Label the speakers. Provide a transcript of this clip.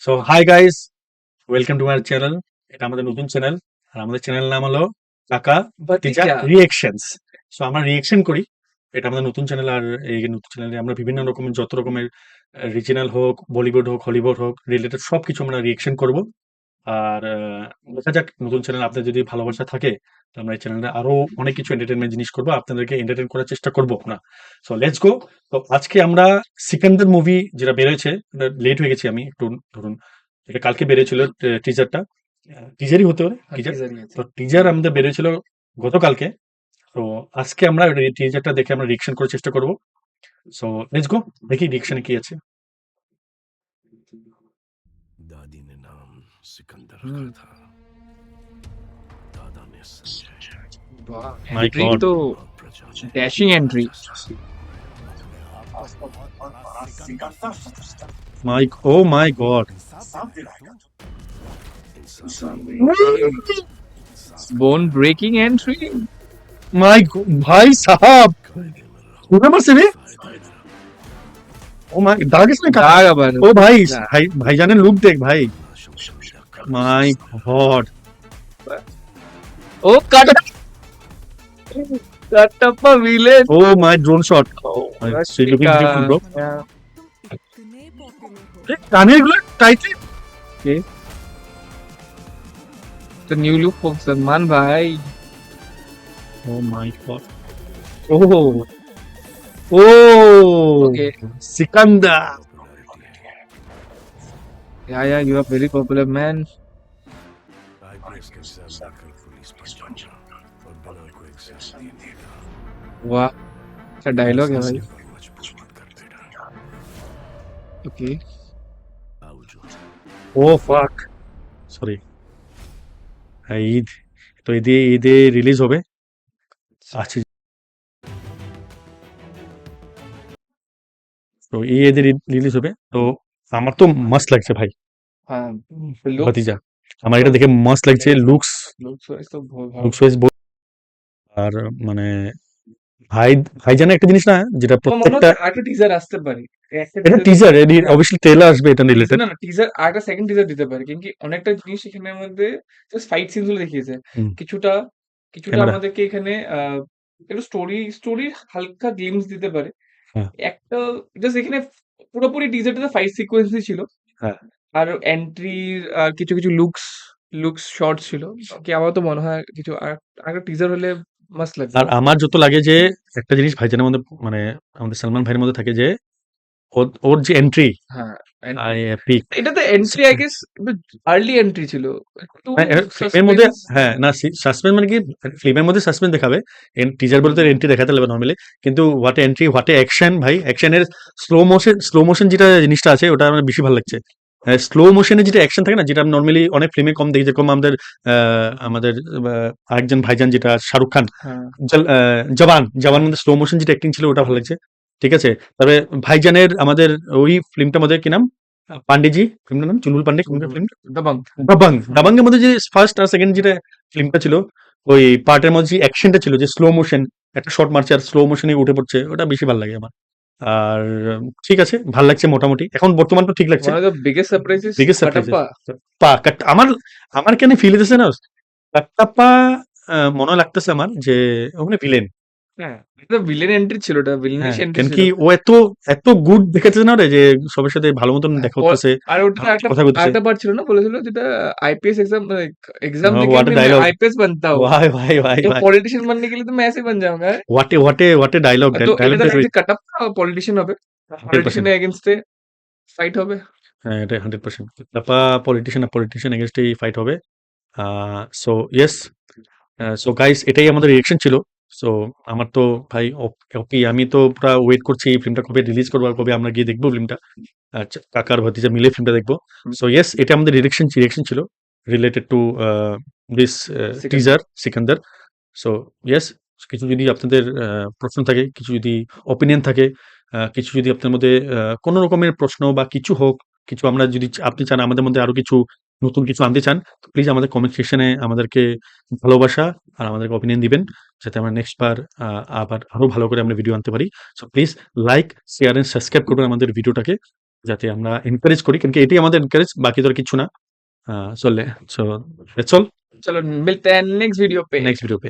Speaker 1: So hi guys, welcome to my channel. এটা আমাদের নতুন চ্যানেল। আর আমাদের চ্যানেল নাম হলো কাকা টিচার
Speaker 2: ভাতিজা
Speaker 1: রিয়েকশনস। সো আমরা রিয়েকশন করি। এটা আমাদের নতুন চ্যানেল। আর এই নতুন চ্যানেলে আমরা বিভিন্ন রকমের যত রকমের রিজিনাল হোক, বলিউড হোক, হলিউড হোক, রিলেটেড সবকিছু আমরা রিয়েকশন করব। আর দেখা যাক, নতুন চ্যানেল আপনাদের যদি ভালোবাসা থাকে তো আমরা এই চ্যানেলে আরো অনেক কিছু এন্টারটেনমেন্ট জিনিস করবো, আপনাদেরকে এন্টারটেন করার চেষ্টা করবো না। So let's go. তো আজকে আমরা সিকান্দার মুভি যেটা বেরোয়েছে, লেট হয়ে গেছি আমি একটু, ধরুন এটা কালকে বেরিয়েছিল টিজারটা। টিজারই হতে পারে, টিজার।
Speaker 2: টিজারই আছে।
Speaker 1: তো টিজার আমাদের বেরিয়েছিল গতকালকে। তো আজকে আমরা টিজারটা দেখে আমরা রিয়েকশন করার চেষ্টা করব। সো লেটস গো, দেখি রিয়েকশনে কি আছে।
Speaker 3: दादी ने नाम सिकंदर
Speaker 2: হুম,
Speaker 3: रखा था। दादा ने संजय
Speaker 2: বাহ!
Speaker 1: মাই
Speaker 2: এন্ট্রি
Speaker 1: গড,
Speaker 2: তো
Speaker 3: और प्रजा ने
Speaker 2: ড্যাশিং এন্ট্রি।
Speaker 3: अपने आप को बहुत बड़ा सिकंदर समझता।
Speaker 1: মাই, ও মাই গড,
Speaker 3: इंसाफ दिलाएगा तू। इंसाफ
Speaker 2: বোন ব্রেকিং এন্ট্রি।
Speaker 1: মাই ভাই সাহাব,
Speaker 3: फायदे में रहो,
Speaker 1: पूरा मार से रे।
Speaker 3: फायदे में
Speaker 1: ও মাই, দাগ इसने कहा।
Speaker 2: দাগ আবার।
Speaker 1: ও ভাই,
Speaker 2: না,
Speaker 1: ভাই ভাইজানের লুক দেখ ভাই।
Speaker 3: लाशों को मेरा
Speaker 1: my god,
Speaker 2: oh Kattappa villain.
Speaker 1: Oh my drone shot. She looking
Speaker 2: Rashika.
Speaker 1: Beautiful bro.
Speaker 4: इतने पॉपुलर हो
Speaker 1: কানের গুলো টাইটলি।
Speaker 2: তো নিউ লুক ফর সলমান ভাই।
Speaker 1: Oh my god, oh oh
Speaker 2: okay,
Speaker 1: Sikandar.
Speaker 2: yeah, you are very popular man.
Speaker 3: IPS के एग्जाम देकर police पर जाऊंगा और बिना कोई एग्जाम दिए
Speaker 2: वाह, अच्छा डायलॉग है भाई।
Speaker 3: मजबूर मत कर बेटा।
Speaker 2: ओके,
Speaker 3: बावजूद
Speaker 1: ও ফাক, সরি। ঈদ, তো ঈদে ঈদে রিলিজ হবে। আচ্ছা, তো এই ঈদে রিলিজ হবে। তো আমার তো মাস্ট লাগছে ভাই,
Speaker 2: हाँ, लुक्स
Speaker 1: ভাতিজা। আমার
Speaker 2: तो
Speaker 1: এটা দেখে মাস্ট লাগছে, লুকস
Speaker 2: लुक्स वाइज तो बहुत
Speaker 1: লুকস ওয়াইজ। আর মানে ভাই, ভাইজানের একটা জিনিস না যেটা
Speaker 2: আমার মনে
Speaker 1: প্রত্যেকটা,
Speaker 2: হচ্ছে আরেকটা টিজার আসতে পারে। একটা
Speaker 1: এটা
Speaker 2: টিজার
Speaker 1: টিজার,
Speaker 2: না,
Speaker 1: অবশ্যই ট্রেলার আসবে এটা
Speaker 2: টিজার
Speaker 1: রিলেটেড।
Speaker 2: না, টিজার আরেকটা সেকেন্ড টিজার দিতে পারে, কিন্তু অনেকটা জিনিস এখানের মধ্যে জাস্ট ফাইট সিনস গুলো দেখিয়েছে। কিছুটা কিছুটা
Speaker 1: ক্যামেরা,
Speaker 2: আমাদেরকে এখানে একটু স্টোরির হালকা গ্লিমস দিতে পারে।
Speaker 1: হ্যাঁ
Speaker 2: একটা জাস্ট এখানে পুরোপুরি টিজারটাতে ফাইট সিকোয়েন্সই ছিল।
Speaker 1: হ্যাঁ।
Speaker 2: আর এন্ট্রির আর কিছু কিছু লুকস শর্ট ছিল। কি আমার তো মনে হয় কিছু আরেকটা টিজার হলে মাস্ট লাগতো।
Speaker 1: আর আমার যত লাগে যে একটা জিনিস ভাইজানের মধ্যে, মানে আমাদের সালমান ভাইয়ের মধ্যে থাকে যে ওর যে এন্ট্রি,
Speaker 2: হ্যাঁ,
Speaker 1: আই
Speaker 2: এন্ট্রি
Speaker 1: পিক।
Speaker 2: এটাতে entry I guess early entry ছিল। একটু
Speaker 1: ফিল্মের মধ্যে,
Speaker 2: সাসপেন্স।
Speaker 1: হ্যাঁ না, সাসপেন্স মানে কি, ফিল্মের মধ্যে সাসপেন্স দেখাবে। টিজার বলতে এন্ট্রি দেখাতে লাগবে নর্মালি। কিন্তু হোয়াট এন্ট্রি, হোয়াট অ্যাকশন ভাই, অ্যাকশনের স্লো মোশন যেটা জিনিসটা আছে ওটা আমার বেশি ভালো লাগছে। স্লো মোশনে যেটা অ্যাকশন থাকে না, যেটা নর্মালি অনেক ফিল্মে কম দেখি, যেরকম আমাদের আমাদের আরেকজন ভাইজান যেটা শাহরুখ খান,
Speaker 2: হ্যাঁ,
Speaker 1: জবান জবান মধ্যে স্লো মোশন যেটা অ্যাক্টিং ছিল ওটা ভালো লাগছে। ঠিক আছে। তবে ভাইজানের আমাদের ওই ফিল্মটার মধ্যে কি নাম, পান্ডেজি ফিল্মটার নাম, চুলবুল পান্ডে কোন ফিল্ম,
Speaker 2: দাবাং।
Speaker 1: দাবাং। দাবাংয়ের মধ্যে যে ফার্স্ট আর সেকেন্ড যেটা ফিল্মটা ছিল, ওই পার্টের মধ্যে যে অ্যাকশনটা ছিল, যে স্লো মোশন, একটা শর্ট মারছে আর স্লো মোশনে উঠে পড়ছে, ওটা বেশি ভালো লাগে আমার। আর ঠিক আছে, ভাল লাগছে মোটামুটি, এখন বর্তমান তো ঠিক লাগছে।
Speaker 2: One of the biggest surprises
Speaker 1: biggest surprises
Speaker 2: Kattappa.
Speaker 1: আমার আমার কেন ফিল হইতেছে না, কাট্টাপ্পা। মনে লাগতেছে আমার যে ওখানে ভিলেন।
Speaker 2: হ্যাঁ, এটা ভিলেন এন্ট্রি ছিল, এটা ভিলেনিশ
Speaker 1: হ্যাঁ,
Speaker 2: এন্ট্রি
Speaker 1: কেন
Speaker 2: ছিল।
Speaker 1: কি ও এত এত গুড দেখাচ্ছে না রে, যে সবার সাথে ভালো মতন দেখা করতেছে,
Speaker 2: আর ওটাতে একটা
Speaker 1: কথা বলতেছে।
Speaker 2: আরেকটা পার্ট ছিল না, বলেছিল যেটা आईपीएस एग्जाम एग्जाम देके
Speaker 1: व्हाट अ
Speaker 2: मैं
Speaker 1: डायलॉग,
Speaker 2: आईपीएस बनता हूँ।
Speaker 1: भाई भाई भाई
Speaker 2: तो
Speaker 1: भाई,
Speaker 2: पॉलिटिशियन बनने के लिए तो मैं ऐसे बन जाऊंगा।
Speaker 1: হোয়াট এ ডায়লগ,
Speaker 2: তো এটা
Speaker 1: ডায়লগটা
Speaker 2: লাগছে কাটাপ্পা পলিটিশিয়ান হবে,
Speaker 1: 100%।
Speaker 2: পলিটিশিয়ানের এগেইনস্টে ফাইট হবে।
Speaker 1: হ্যাঁ, এটা 100%। তারপর পলিটিশিয়ান এগেইনস্টই ফাইট হবে। সো ইয়েস, সো গাইস, এটাই আমাদের রিঅ্যাকশন ছিল। সো আমার তো ভাই ওকে, আমি তো পুরা ওয়েট করছি এই ফিল্মটা কবে রিলিজ করবো আর কবে আমরা গিয়ে দেখবো ফিল্মটা। আচ্ছা, কাকার ভাতিজা মিলে ফিল্মটা দেখবো। সো ইয়েস, এটা আমাদের রিঅ্যাকশন ছিল related to this
Speaker 2: Sikandar.
Speaker 1: Teaser Sikandar. So yes, কিছু যদি আপনাদের প্রশ্ন থাকে, কিছু যদি ওপিনিয়ন থাকে, কিছু যদি আপনার মধ্যে কোনো রকমের প্রশ্ন বা কিছু হোক, কিছু আমরা যদি আপনি চান আমাদের মধ্যে আরো কিছু নতুন কিছু আনতে চান, তো প্লিজ আমাদের কমেন্ট সেকশনে আমাদেরকে ভালোবাসা আর আমাদেরকে ওপিনিয়ন দিবেন, যাতে আমরা নেক্সট বার আবার আরো ভালো করে আমরা ভিডিও আনতে পারি। So please like, share and subscribe করবেন আমাদের ভিডিওটাকে। যাতে আমরা এনকারেজ করি। কারণ কি এটাই আমাদের এনকারেজ, বাকি তো আর কিচ্ছু না। So that's all.
Speaker 2: चलो मिलते हैं नेक्स्ट वीडियो पे।
Speaker 1: Next video pay.